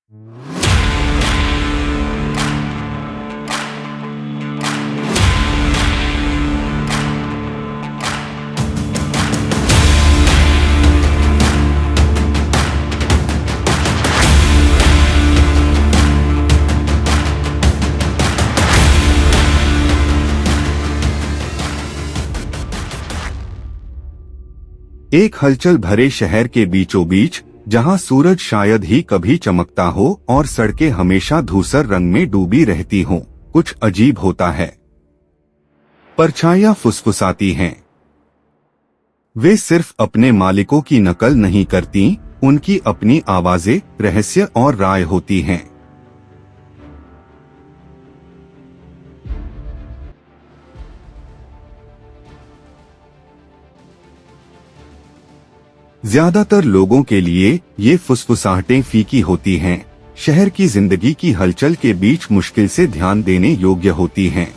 एक हलचल भरे शहर के बीचों बीच, जहां सूरज शायद ही कभी चमकता हो और सड़कें हमेशा धूसर रंग में डूबी रहती हों, कुछ अजीब होता है। परछाइयां फुसफुसाती हैं। वे सिर्फ अपने मालिकों की नकल नहीं करती, उनकी अपनी आवाजें, रहस्य और राय होती हैं। ज्यादातर लोगों के लिए ये फुसफुसाहटें फीकी होती हैं, शहर की जिंदगी की हलचल के बीच मुश्किल से ध्यान देने योग्य होती हैं।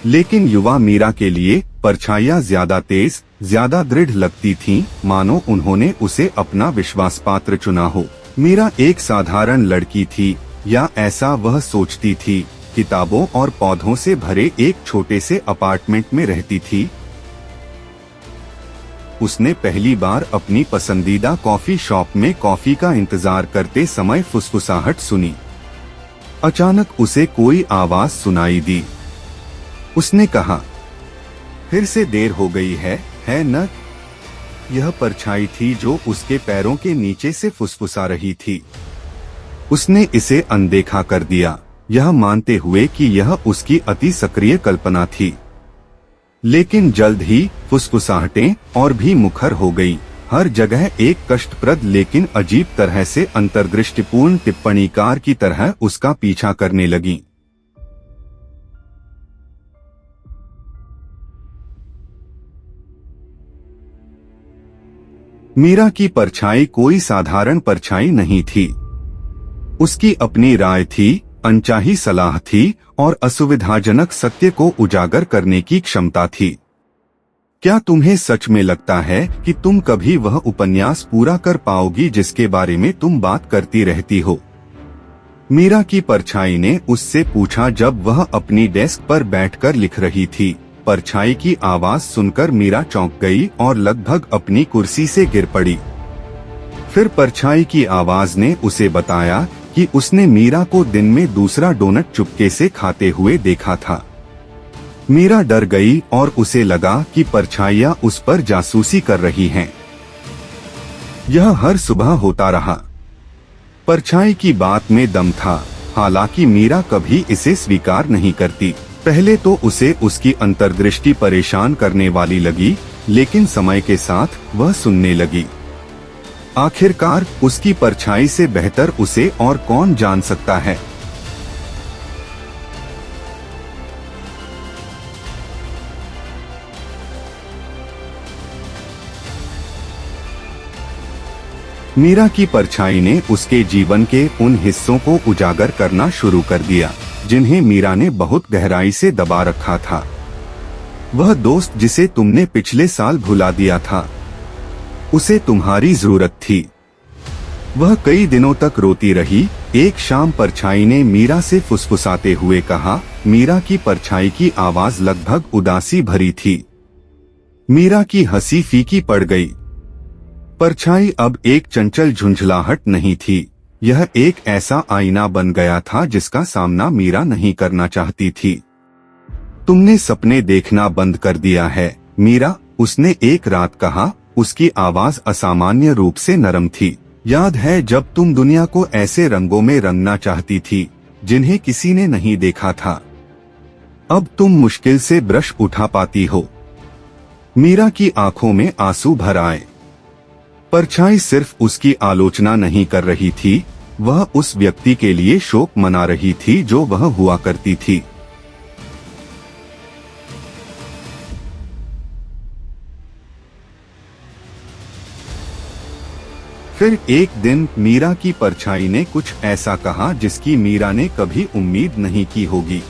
लेकिन युवा मीरा के लिए परछाइयां ज्यादा तेज, ज्यादा दृढ़ लगती थीं, मानो उन्होंने उसे अपना विश्वास पात्र चुना हो। मीरा एक साधारण लड़की थी, या ऐसा वह सोचती थी। किताबों और पौधों से भरे एक छोटे से अपार्टमेंट में रहती थी। उसने पहली बार अपनी पसंदीदा कॉफी शॉप में कॉफी का इंतजार करते समय फुसफुसाहट सुनी। अचानक उसे कोई आवाज सुनाई दी। उसने कहा, फिर से देर हो गई है न? यह परछाई थी जो उसके पैरों के नीचे से फुसफुसा रही थी। उसने इसे अनदेखा कर दिया, यह मानते हुए कि यह उसकी अति सक्रिय कल्पना थी। लेकिन जल्द ही फुसफुसाहटें और भी मुखर हो गई। हर जगह एक कष्टप्रद लेकिन अजीब तरह से अंतर्दृष्टिपूर्ण टिप्पणीकार की तरह उसका पीछा करने लगी। मीरा की परछाई कोई साधारण परछाई नहीं थी। उसकी अपनी राय थी, अनचाही सलाह थी और असुविधाजनक सत्य को उजागर करने की क्षमता थी। क्या तुम्हें सच में लगता है कि तुम कभी वह उपन्यास पूरा कर पाओगी जिसके बारे में तुम बात करती रहती हो? मीरा की परछाई ने उससे पूछा जब वह अपनी डेस्क पर बैठकर लिख रही थी। परछाई की आवाज सुनकर मीरा चौंक गई और लगभग अपनी कुर्सी से गिर पड़ी। फिर परछाई की आवाज ने उसे बताया कि उसने मीरा को दिन में दूसरा डोनट चुपके से खाते हुए देखा था। मीरा डर गई और उसे लगा कि परछाइयां उस पर जासूसी कर रही हैं। यह हर सुबह होता रहा। परछाई की बात में दम था, हालांकि मीरा कभी इसे स्वीकार नहीं करती। पहले तो उसे उसकी अंतर्दृष्टि परेशान करने वाली लगी, लेकिन समय के साथ वह सुनने लगी। आखिरकार उसकी परछाई से बेहतर उसे और कौन जान सकता है। मीरा की परछाई ने उसके जीवन के उन हिस्सों को उजागर करना शुरू कर दिया जिन्हें मीरा ने बहुत गहराई से दबा रखा था। वह दोस्त जिसे तुमने पिछले साल भुला दिया था, उसे तुम्हारी जरूरत थी। वह कई दिनों तक रोती रही। एक शाम परछाई ने मीरा से फुसफुसाते हुए कहा। मीरा की परछाई की आवाज लगभग उदासी भरी थी। मीरा की हंसी फीकी पड़ गई। परछाई अब एक चंचल झुंझलाहट नहीं थी, यह एक ऐसा आईना बन गया था जिसका सामना मीरा नहीं करना चाहती थी। तुमने सपने देखना बंद कर दिया है मीरा, उसने एक रात कहा। उसकी आवाज असामान्य रूप से नरम थी। याद है जब तुम दुनिया को ऐसे रंगों में रंगना चाहती थी जिन्हें किसी ने नहीं देखा था? अब तुम मुश्किल से ब्रश उठा पाती हो। मीरा की आंखों में आंसू भर आए। परछाई सिर्फ उसकी आलोचना नहीं कर रही थी, वह उस व्यक्ति के लिए शोक मना रही थी जो वह हुआ करती थी। फिर एक दिन मीरा की परछाई ने कुछ ऐसा कहा जिसकी मीरा ने कभी उम्मीद नहीं की होगी।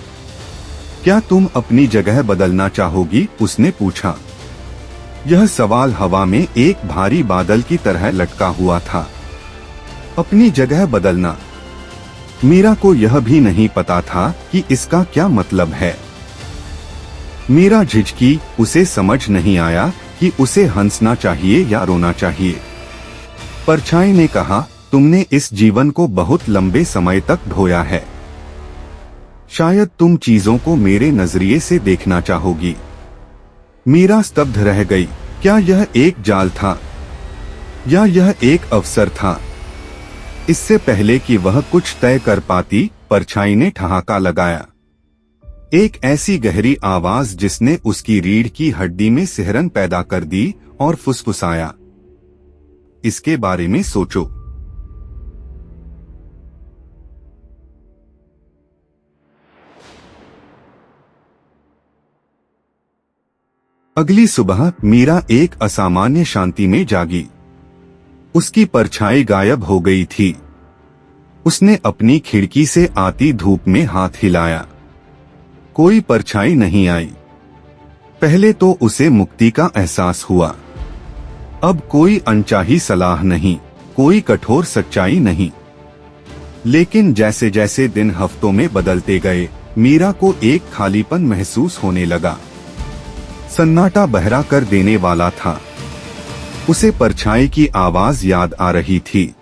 क्या तुम अपनी जगह बदलना चाहोगी? उसने पूछा। यह सवाल हवा में एक भारी बादल की तरह लटका हुआ था। अपनी जगह बदलना। मीरा को यह भी नहीं पता था कि इसका क्या मतलब है। मीरा झिझकी, उसे समझ नहीं आया कि उसे हंसना चाहिए या रोना चाहिए। परछाई ने कहा, तुमने इस जीवन को बहुत लंबे समय तक ढोया है। शायद तुम चीजों को मेरे नजरिए से देखना चाहोगी। मीरा स्तब्ध रह गई। क्या यह एक जाल था या यह एक अवसर था? इससे पहले कि वह कुछ तय कर पाती, परछाई ने ठहाका लगाया। एक ऐसी गहरी आवाज जिसने उसकी रीढ़ की हड्डी में सिहरन पैदा कर दी और फुसफुसाया, इसके बारे में सोचो। अगली सुबह मीरा एक असामान्य शांति में जागी। उसकी परछाई गायब हो गई थी। उसने अपनी खिड़की से आती धूप में हाथ हिलाया। कोई परछाई नहीं आई। पहले तो उसे मुक्ति का एहसास हुआ। अब कोई अनचाही सलाह नहीं, कोई कठोर सच्चाई नहीं। लेकिन जैसे जैसे दिन हफ्तों में बदलते गए, मीरा को एक खालीपन महसूस होने लगा। सन्नाटा बहरा कर देने वाला था। उसे परछाई की आवाज याद आ रही थी।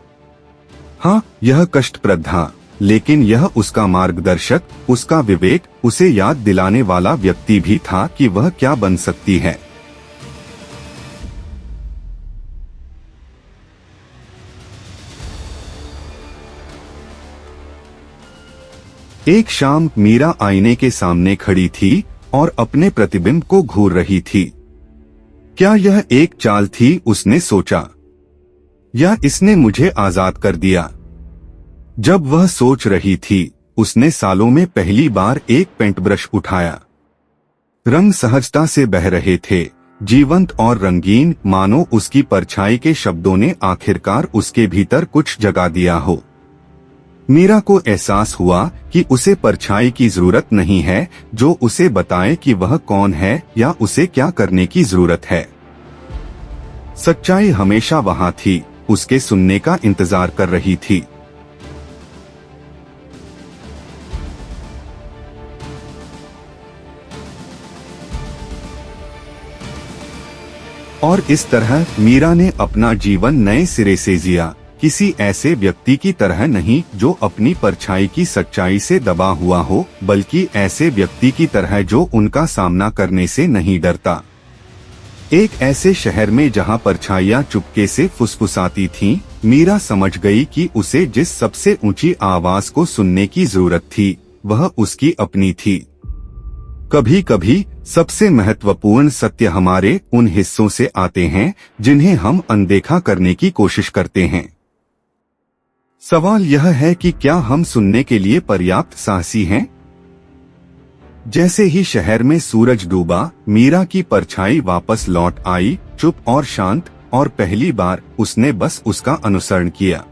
हाँ, यह कष्टप्रद था, लेकिन यह उसका मार्गदर्शक, उसका विवेक, उसे याद दिलाने वाला व्यक्ति भी था कि वह क्या बन सकती है। एक शाम मीरा आईने के सामने खड़ी थी और अपने प्रतिबिंब को घूर रही थी। क्या यह एक चाल थी, उसने सोचा, या इसने मुझे आजाद कर दिया? जब वह सोच रही थी, उसने सालों में पहली बार एक पेंट ब्रश उठाया। रंग सहजता से बह रहे थे, जीवंत और रंगीन, मानो उसकी परछाई के शब्दों ने आखिरकार उसके भीतर कुछ जगा दिया हो। मीरा को एहसास हुआ कि उसे परछाई की जरूरत नहीं है जो उसे बताए कि वह कौन है या उसे क्या करने की जरूरत है। सच्चाई हमेशा वहां थी, उसके सुनने का इंतजार कर रही थी। और इस तरह मीरा ने अपना जीवन नए सिरे से जिया, किसी ऐसे व्यक्ति की तरह नहीं जो अपनी परछाई की सच्चाई से दबा हुआ हो, बल्कि ऐसे व्यक्ति की तरह जो उनका सामना करने से नहीं डरता। एक ऐसे शहर में जहां परछाइयां चुपके से फुसफुसाती थीं, मीरा समझ गई कि उसे जिस सबसे ऊंची आवाज को सुनने की जरूरत थी, वह उसकी अपनी थी। कभी कभी सबसे महत्वपूर्ण सत्य हमारे उन हिस्सों से आते हैं जिन्हें हम अनदेखा करने की कोशिश करते हैं। सवाल यह है कि क्या हम सुनने के लिए पर्याप्त साहसी हैं? जैसे ही शहर में सूरज डूबा, मीरा की परछाई वापस लौट आई, चुप और शांत, और पहली बार उसने बस उसका अनुसरण किया।